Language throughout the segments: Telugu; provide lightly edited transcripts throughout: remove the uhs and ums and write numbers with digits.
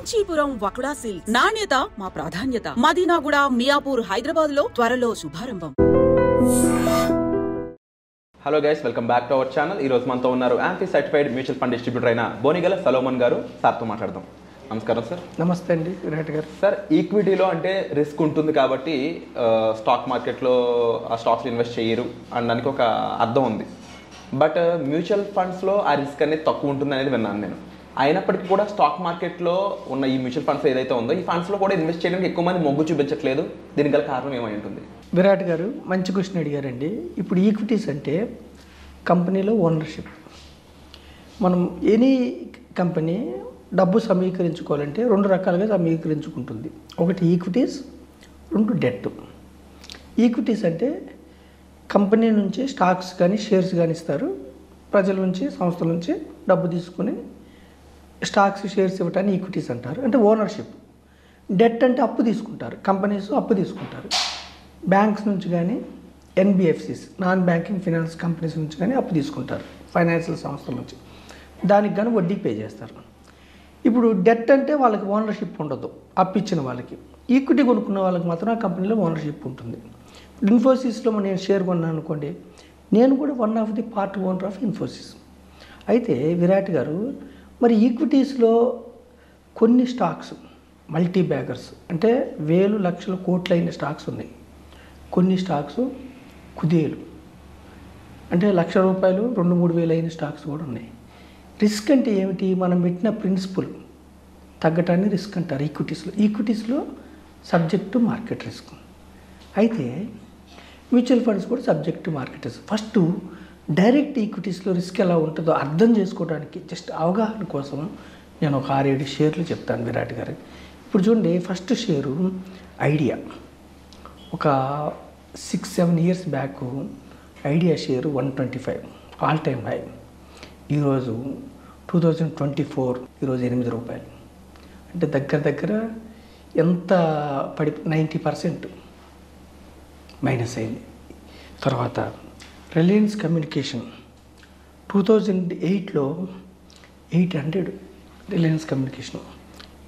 కాంచీపురం వకుడా సిల్క్స్ నాణ్యత మా ప్రాధాన్యత. మదీనాగూడ, మియాపూర్, హైదరాబాద్ లో త్వరలో శుభారంభం. Hello guys, welcome back to our channel. ఈ రోజు మనతో ఉన్నారు AMFI certified mutual fund distributor అయిన బోనిగల సలోమన్ గారు. సార్తో మాట్లాడదాం. నమస్కారం సార్. నమస్తే అండి విరాట్ గారు. సార్, ఈక్విటీలో అంటే రిస్క్ ఉంటుంది కాబట్టి స్టాక్ మార్కెట్లో ఆ స్టాక్స్ ఇన్వెస్ట్ చేయరు అనడానికి ఒక అర్థం ఉంది. బట్ మ్యూచువల్ ఫండ్స్లో ఆ రిస్క్ అనేది తక్కువ ఉంటుంది అనేది విన్నాను నేను. అయినప్పటికీ కూడా స్టాక్ మార్కెట్లో ఉన్న ఈ మ్యూచువల్ ఫండ్స్ ఏదైతే ఉందో ఈ ఫండ్స్లో కూడా ఇన్వెస్ట్ చేయడానికి ఎక్కువ మంది మొగ్గు చూపించట్లేదు. దీనికి గల కారణం ఏమై ఉంటుంది? విరాట్ గారు మంచి క్వశ్చన్ అడిగారండి. ఇప్పుడు ఈక్విటీస్ అంటే కంపెనీలో ఓనర్షిప్. మనం ఎనీ కంపెనీ డబ్బు సమీకరించుకోవాలంటే రెండు రకాలుగా సమీకరించుకుంటుంది. ఒకటి ఈక్విటీస్, రెండు డెట్. ఈక్విటీస్ అంటే కంపెనీ నుంచి స్టాక్స్ కానీ షేర్స్ కానీ ఇస్తారు. ప్రజల నుంచి, సంస్థల నుంచి డబ్బు తీసుకుని స్టాక్స్, షేర్స్ ఇవ్వటాన్ని ఈక్విటీస్ అంటారు, అంటే ఓనర్షిప్. డెట్ అంటే అప్పు తీసుకుంటారు, కంపెనీస్ అప్పు తీసుకుంటారు. బ్యాంక్స్ నుంచి కానీ, NBFCs, non banking finance companies నుంచి కానీ అప్పు తీసుకుంటారు, ఫైనాన్షియల్ సంస్థల నుంచి. దానికి కానీ వడ్డీ పే చేస్తారు. ఇప్పుడు డెట్ అంటే వాళ్ళకి ఓనర్షిప్ ఉండదు, అప్పు ఇచ్చిన వాళ్ళకి. ఈక్విటీ కొనుక్కున్న వాళ్ళకి మాత్రం ఆ కంపెనీలో ఓనర్షిప్ ఉంటుంది. ఇన్ఫోసిస్లో నేను షేర్ కొన్నాను అనుకోండి, నేను కూడా one of the part owner of Infosys. అయితే విరాట్ గారు, మరి ఈక్విటీస్లో కొన్ని స్టాక్స్ మల్టీ బ్యాగర్స్ అంటే వేలు, లక్షలు, కోట్లు అయిన స్టాక్స్ ఉన్నాయి. కొన్ని స్టాక్స్ కుదేలు అంటే ₹1,00,000, 2-3 వేలు అయిన స్టాక్స్ కూడా ఉన్నాయి. రిస్క్ అంటే ఏమిటి? మనం పెట్టిన ప్రిన్సిపల్ తగ్గటాన్ని రిస్క్ అంటారు ఈక్విటీస్లో సబ్జెక్ట్ టు మార్కెట్ రిస్క్. అయితే మ్యూచువల్ ఫండ్స్ కూడా subject to market risk. First direct ఈక్విటీస్లో రిస్క్ ఎలా ఉంటుందో అర్థం చేసుకోవడానికి జస్ట్ అవగాహన కోసం నేను ఒక 6-7 షేర్లు చెప్తాను విరాట్ గారు. ఇప్పుడు చూడండి, ఫస్ట్ షేరు ఐడియా. ఒక 6-7 years back idea share 125 all time high. ఈరోజు 2024 ఈరోజు ₹8. అంటే దగ్గర ఎంత 90% మైనస్ అయింది. తర్వాత రిలయన్స్ కమ్యూనికేషన్ 2008లో 800 రిలయన్స్ కమ్యూనికేషన్,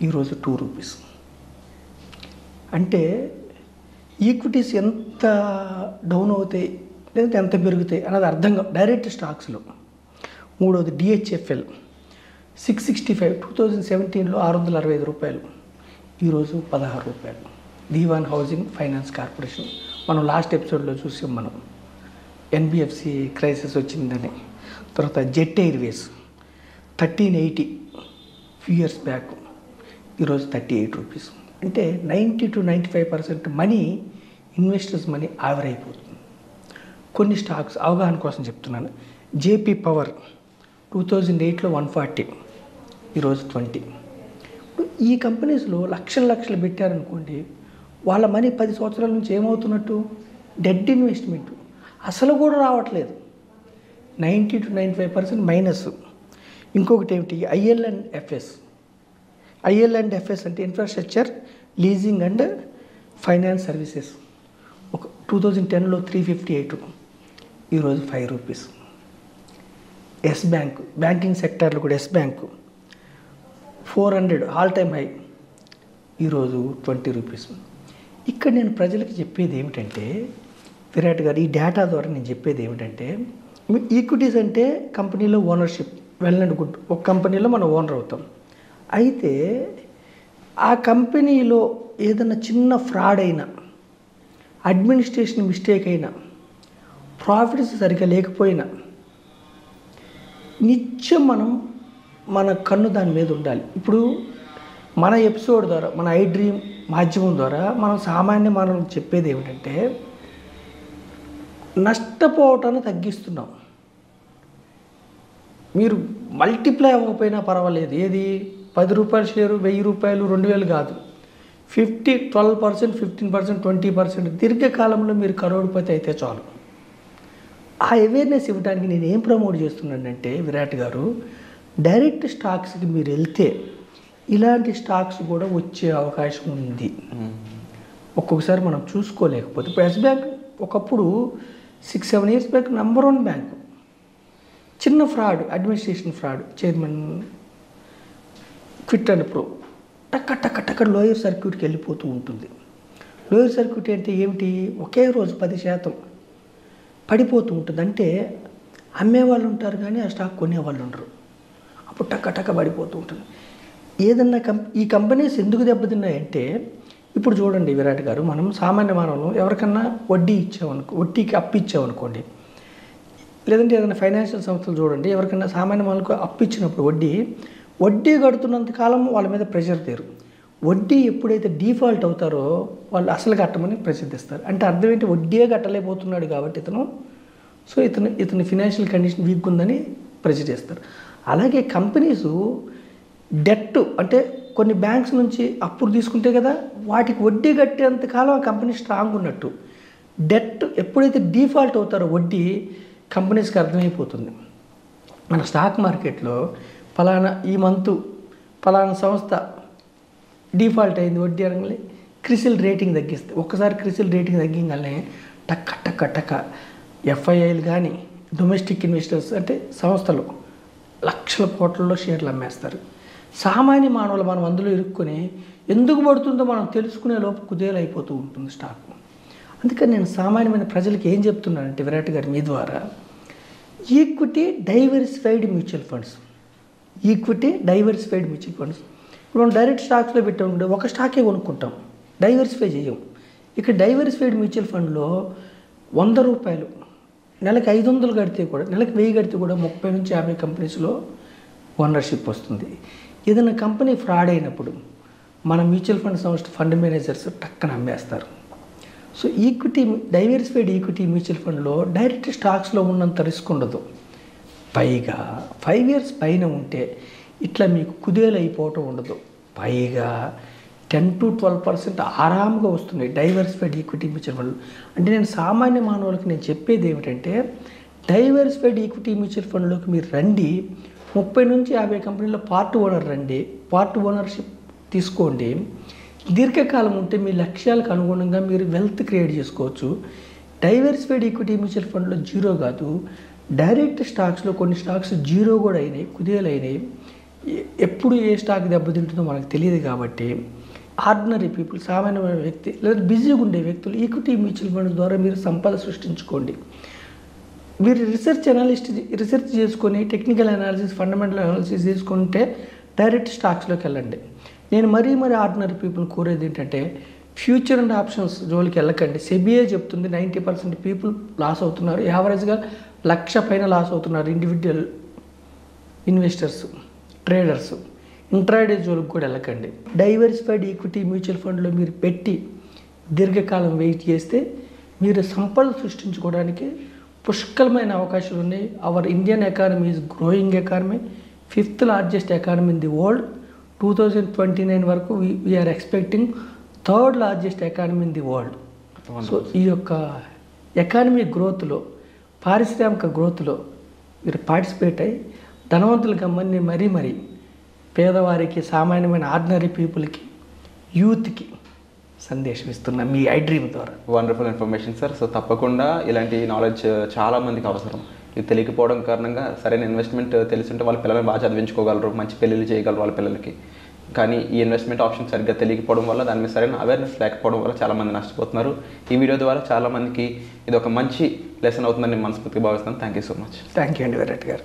ఈరోజు ₹2. అంటే ఈక్విటీస్ ఎంత డౌన్ అవుతాయి లేదా ఎంత పెరుగుతాయి అన్నది అర్థంగా డైరెక్ట్ స్టాక్స్లో. మూడవది డిహెచ్ఎఫ్ఎల్ 665 2017లో ₹665, ఈరోజు ₹16. దీవాన్ హౌసింగ్ ఫైనాన్స్ కార్పొరేషన్, మనం లాస్ట్ ఎపిసోడ్లో చూసాం మనం, ఎన్బిఎఫ్సి క్రైసిస్ వచ్చిందని. తర్వాత jet Airways 1380 few years back, ఈరోజు ₹38. అంటే 90-95% మనీ, ఇన్వెస్టర్స్ మనీ ఆవిరైపోతుంది. కొన్ని స్టాక్స్ అవగాహన కోసం చెప్తున్నాను. జేపీ పవర్ 2008లో 140, ఈరోజు 20. ఇప్పుడు ఈ కంపెనీస్లో లక్షలు పెట్టారనుకోండి, వాళ్ళ మనీ 10 సంవత్సరాల నుంచి ఏమవుతున్నట్టు? డెడ్ ఇన్వెస్ట్మెంట్, అసలు కూడా రావట్లేదు. 90-95% మైనస్. ఇంకొకటి ఏమిటి? ఐఎల్&ఎఫ్ఎస్ అంటే infrastructure leasing and finance services. ఒక 2010లో 358, ఈరోజు ₹5. ఎస్ బ్యాంక్, బ్యాంకింగ్ సెక్టార్లో కూడా Yes Bank 400 all time high, ఈరోజు ₹20. ఇక్కడ నేను ప్రజలకు చెప్పేది ఏమిటంటే విరాట్ గారు, ఈ డేటా ద్వారా నేను చెప్పేది ఏమిటంటే, ఈక్విటీస్ అంటే కంపెనీలో ఓనర్షిప్, వెల్ అండ్ గుడ్. ఒక కంపెనీలో మనం ఓనర్ అవుతాం. అయితే ఆ కంపెనీలో ఏదైనా చిన్న ఫ్రాడ్ అయినా, అడ్మినిస్ట్రేషన్ మిస్టేక్ అయినా, ప్రాఫిట్స్ సరిగ్గా లేకపోయినా నిత్యం మన కన్ను దాని మీద ఉండాలి. ఇప్పుడు మన ఎపిసోడ్ ద్వారా, మన ఐ డ్రీమ్ మాధ్యమం ద్వారా మనం చెప్పేది ఏమిటంటే, నష్టపోవటాన్ని తగ్గిస్తున్నాం. మీరు మల్టిప్లై అవ్వకపోయినా పర్వాలేదు. ఏది ₹10 షేరు ₹1000, 2000 కాదు, 12%, 15%, 20% దీర్ఘకాలంలో మీరు కరోడ్పతి అయితే చాలు. ఆ అవేర్నెస్ ఇవ్వడానికి నేను ఏం ప్రమోట్ చేస్తున్నానంటే విరాట్ గారు, డైరెక్ట్ స్టాక్స్కి మీరు వెళ్తే ఇలాంటి స్టాక్స్ కూడా వచ్చే అవకాశం ఉంది. ఒక్కొక్కసారి మనం చూసుకోలేకపోతే. ఇప్పుడు ఎస్ బ్యాంక్ ఒకప్పుడు 6-7 ఇయర్స్ బ్యాక్ నంబర్ 1 బ్యాంకు. చిన్న fraud, administration fraud, chairman quit and pro టక్క టక్క టక్క లోయర్ సర్క్యూట్కి వెళ్ళిపోతూ ఉంటుంది. లోయర్ సర్క్యూట్ అంటే ఏమిటి? ఒకే రోజు 10% పడిపోతూ ఉంటుంది. అంటే అమ్మేవాళ్ళు ఉంటారు కానీ ఆ స్టాక్ కొనేవాళ్ళు ఉండరు. అప్పుడు టక్క టక్క పడిపోతూ ఉంటుంది. ఏదన్నా ఈ కంపెనీస్ ఎందుకు దెబ్బతిన్నాయంటే, ఇప్పుడు చూడండి విరాట్ గారు, మనం సామాన్య మానవులు ఎవరికన్నా వడ్డీకి అప్పు ఇచ్చామనుకోండి, లేదంటే ఏదైనా ఫైనాన్షియల్ సంస్థలు చూడండి, ఎవరికైనా సామాన్య మానవులకు అప్పు ఇచ్చినప్పుడు వడ్డీ కడుతున్నంత కాలం వాళ్ళ మీద ప్రెషర్ తీరు. వడ్డీ ఎప్పుడైతే డిఫాల్ట్ అవుతారో వాళ్ళు అసలు కట్టమని ప్రసిద్ధిస్తారు. అంటే అర్థం ఏంటి? వడ్డీయే కట్టలేకపోతున్నాడు కాబట్టి ఇతని ఫినాన్షియల్ కండిషన్ వీక్ ఉందని ప్రెషర్ చేస్తారు. అలాగే కంపెనీసు డెట్ అంటే కొన్ని బ్యాంక్స్ నుంచి అప్పులు తీసుకుంటే కదా, వాటికి వడ్డీ కట్టేంతకాలం ఆ కంపెనీ స్ట్రాంగ్ ఉన్నట్టు. డెట్ ఎప్పుడైతే డిఫాల్ట్ అవుతారో వడ్డీ కంపెనీస్కి అర్థమైపోతుంది. మన స్టాక్ మార్కెట్లో ఈ మంతు ఫలానా సంస్థ డిఫాల్ట్ అయింది వడ్డీ అనగానే క్రిసిల్ రేటింగ్ తగ్గిస్తే, ఒక్కసారి క్రిసిల్ రేటింగ్ తగ్గింగానే టక్క టక్క టక్క ఎఫ్ఐఐలు కానీ డొమెస్టిక్ ఇన్వెస్టర్స్ అంటే సంస్థలు లక్షల కోట్లలో షేర్లు అమ్మేస్తారు. సామాన్య మానవులు మనం అందులో ఇరుక్కుని ఎందుకు పడుతుందో మనం తెలుసుకునే లోపు కుదేలైపోతూ ఉంటుంది స్టాక్. అందుకని నేను సామాన్యమైన ప్రజలకి ఏం చెప్తున్నానంటే విరాట్ గారు మీ ద్వారా, ఈక్విటీ డైవర్సిఫైడ్ మ్యూచువల్ ఫండ్స్ ఇప్పుడు మనం డైరెక్ట్ స్టాక్స్లో పెట్టామంటే ఒక స్టాకే కొనుక్కుంటాం, డైవర్సిఫై చేయం. ఇక్కడ డైవర్సిఫైడ్ మ్యూచువల్ ఫండ్లో 100 రూపాయలు నెలకు 500 కడితే కూడా, నెలకు 1000 కడితే కూడా 30 నుంచి 50 కంపెనీస్లో ఓనర్షిప్ వస్తుంది. ఏదైనా కంపెనీ ఫ్రాడ్ అయినప్పుడు మన మ్యూచువల్ ఫండ్ సంస్థ ఫండ్ మేనేజర్స్ టక్కన అమ్మేస్తారు. సో డైవర్సిఫైడ్ ఈక్విటీ మ్యూచువల్ ఫండ్లో డైరెక్ట్ స్టాక్స్లో ఉన్నంత రిస్క్ ఉండదు. పైగా 5 years పైన ఉంటే ఇట్లా మీకు కుదేలైపోవటం ఉండదు. పైగా 10 to 12% ఆరాముగా వస్తున్నాయి డైవర్సిఫైడ్ ఈక్విటీ మ్యూచువల్ ఫండ్లు. అంటే నేను సామాన్య మానవులకి నేను చెప్పేది ఏమిటంటే, డైవర్సిఫైడ్ ఈక్విటీ మ్యూచువల్ ఫండ్లోకి మీరు రండి, 30 నుంచి 50 కంపెనీల్లో పార్ట్ ఓనర్షిప్ తీసుకోండి. దీర్ఘకాలం ఉంటే మీ లక్ష్యాలకు అనుగుణంగా మీరు వెల్త్ క్రియేట్ చేసుకోవచ్చు. డైవర్సిఫైడ్ ఈక్విటీ మ్యూచువల్ ఫండ్లో జీరో కాదు, డైరెక్ట్ స్టాక్స్లో కొన్ని స్టాక్స్ జీరో కూడా అయినాయి, కుదేలైనాయి. ఎప్పుడు ఏ స్టాక్ దెబ్బతింటుందో మనకు తెలియదు. కాబట్టి ఆర్డినరీ పీపుల్, సామాన్యమైన వ్యక్తి లేదా బిజీగా ఉండే వ్యక్తులు ఈక్విటీ మ్యూచువల్ ఫండ్ ద్వారా మీరు సంపద సృష్టించుకోండి. మీరు రీసెర్చ్ చేసుకొని టెక్నికల్ అనాలిసిస్, ఫండమెంటల్ అనాలిసిస్ చేసుకుంటే డైరెక్ట్ స్టాక్స్లోకి వెళ్ళండి. నేను మరీ ఆర్డినరీ పీపుల్ కోరేది ఏంటంటే, ఫ్యూచర్ అండ్ ఆప్షన్స్ జోలికి వెళ్ళకండి. సెబిఏ చెప్తుంది 90% పీపుల్ లాస్ అవుతున్నారు, యావరేజ్గా 1,00,000 పైన లాస్ అవుతున్నారు ఇండివిజువల్ ఇన్వెస్టర్స్, ట్రేడర్స్. ఇంట్రాడే జోలికి కూడా వెళ్ళకండి. డైవర్సిఫైడ్ ఈక్విటీ మ్యూచువల్ ఫండ్లో మీరు పెట్టి దీర్ఘకాలం వెయిట్ చేస్తే మీరు సంపద సృష్టించుకోవడానికి పుష్కలమైన అవకాశాలు ఉన్నాయి. Our Indian economy is growing economy, 5th largest economy in the world. 2029 వరకు we are expecting 3rd largest economy in the world. So ఈ యొక్క ఎకానమీ గ్రోత్లో, పారిశ్రామిక గ్రోత్లో మీరు పార్టిసిపేట్ అయ్యి ధనవంతులుగా మరీ పేదవారికి, సామాన్యమైన ఆర్డినరీ పీపుల్కి, యూత్కి సందేశం ఇస్తున్నా మీ ఐ డ్రీమ్ ద్వారా. Wonderful information sir. సో తప్పకుండా ఇలాంటి నాలెడ్జ్ చాలా మందికి అవసరం. ఇది తెలియకపోవడం కారణంగా సరైన ఇన్వెస్ట్మెంట్ తెలిసింటే వాళ్ళ పిల్లల్ని బాగా చదివించుకోగలరు, మంచి పెళ్ళిళ్ళు చేయగలరు వాళ్ళ పిల్లలకి. కానీ ఈ ఇన్వెస్ట్మెంట్ ఆప్షన్ సరిగ్గా తెలియకపోవడం వల్ల, దాని మీద సరైన అవేర్నెస్ లేకపోవడం వల్ల చాలామంది నష్టపోతున్నారు. ఈ వీడియో ద్వారా చాలామందికి ఇది ఒక మంచి లెసన్ అవుతుందని నేను మనస్ఫూర్తిగా భావిస్తాను. Thank you so much. Thank you అండి విరాట్ గారు.